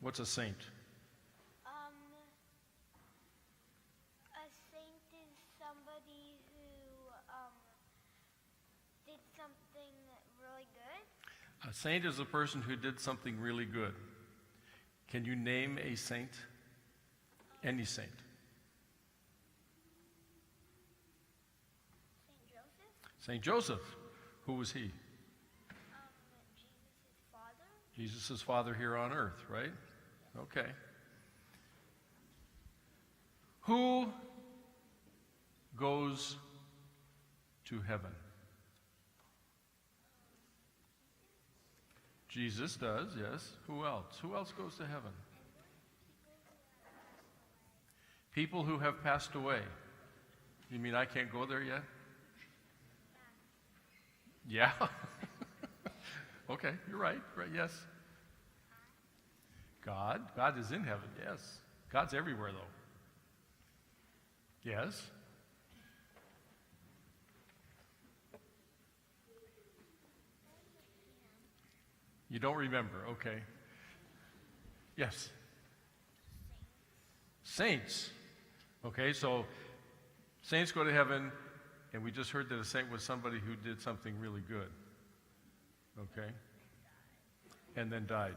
What's a saint? A saint is somebody who did something really good. A saint is a person who did something really good. Can you name a saint? Any saint? Saint Joseph. Saint Joseph. Who was he? Jesus' father. Jesus' father here on earth, right? Okay. Who goes to heaven? Jesus does, yes. Who else? Who else goes to heaven? People who have passed away. You mean I can't go there yet? Yeah. Okay, you're right. Right, yes. God is in heaven, yes. God's everywhere, though. Yes. You don't remember, okay. Yes. Saints. Okay, so saints go to heaven, and we just heard that a saint was somebody who did something really good. Okay? And then died.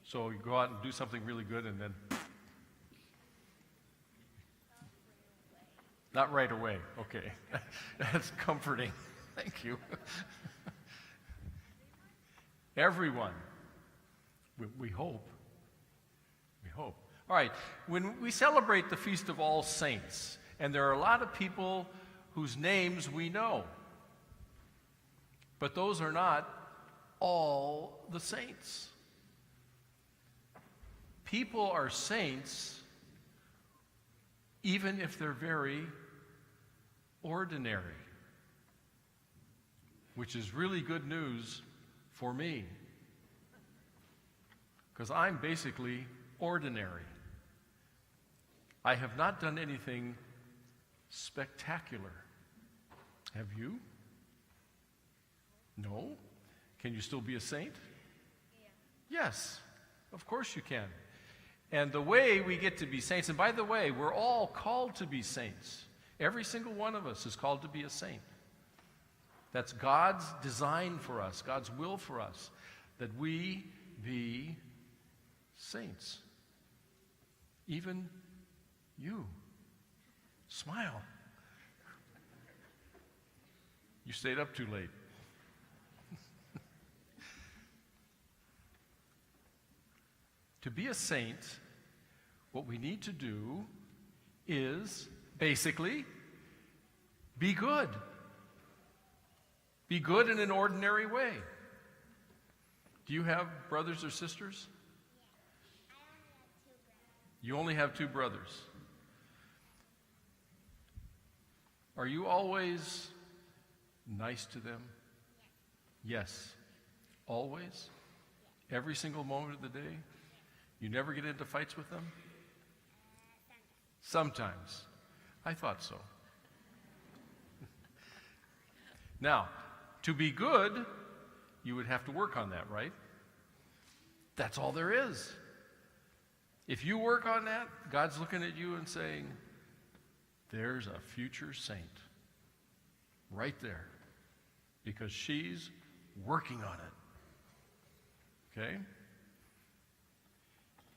So you go out and do something really good and then... Not right away. Okay. That's comforting. Thank you. Everyone. We hope. We hope. All right. When we celebrate the Feast of All Saints, and there are a lot of people whose names we know, but those are not all the saints. People are saints even if they're very ordinary, which is really good news for me, because I'm basically ordinary. I have not done anything spectacular. Have you? No? Can you still be a saint? Yeah. Yes, of course you can. And the way we get to be saints, and by the way, we're all called to be saints. Every single one of us is called to be a saint. That's God's design for us, God's will for us, that we be saints. Even you. Smile. You stayed up too late. To be a saint, what we need to do is basically be good. Be good in an ordinary way. Do you have brothers or sisters? You only have two brothers. Are you always nice to them? Yes. Always? Every single moment of the day? You never get into fights with them? Sometimes. I thought so. Now, to be good, you would have to work on that, right? That's all there is. If you work on that, God's looking at you and saying, there's a future saint right there, because she's working on it. Okay?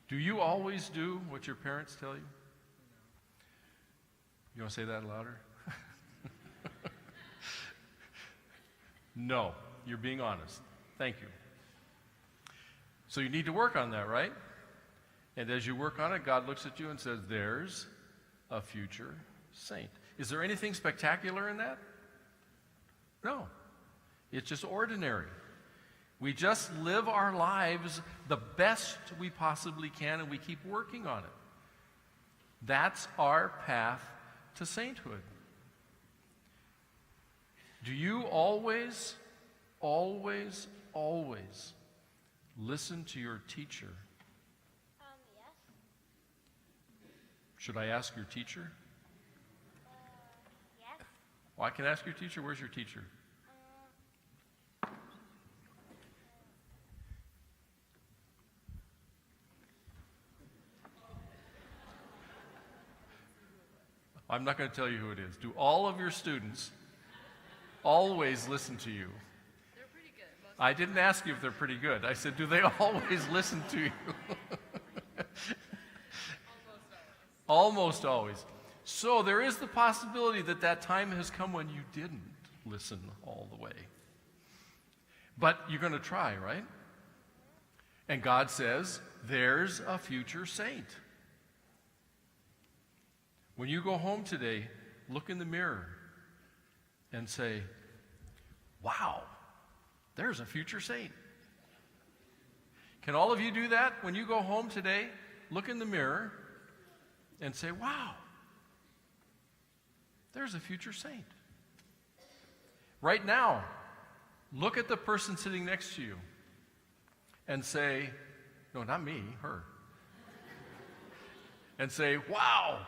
Do you always do what your parents tell you? You want to say that louder? No, you're being honest. Thank you. So you need to work on that, right? And as you work on it, God looks at you and says, there's a future saint. Is there anything spectacular in that? No. It's just ordinary. We just live our lives the best we possibly can, and we keep working on it. That's our path to sainthood. Do you always listen to your teacher? Yes. Should I ask your teacher? Yes. Well, I can ask your teacher. Where's your teacher? I'm not going to tell you who it is. Do all of your students always listen to you? They're pretty good. I didn't ask you if they're pretty good. I said, do they always listen to you? Almost always. So there is the possibility that that time has come when you didn't listen all the way. But you're going to try, right? And God says, there's a future saint. When you go home today, look in the mirror and say, wow, there's a future saint. Can all of you do that? When you go home today, look in the mirror and say, wow, there's a future saint. Right now, look at the person sitting next to you and say, no, not me, her. And say, wow.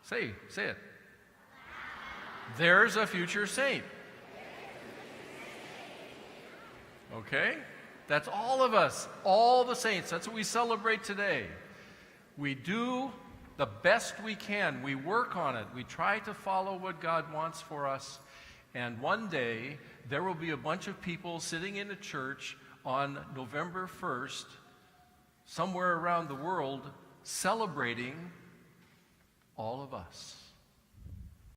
Say it. There's a future saint. Okay? That's all of us, all the saints. That's what we celebrate today. We do the best we can. We work on it. We try to follow what God wants for us. And one day, there will be a bunch of people sitting in a church on November 1st, somewhere around the world, celebrating all of us.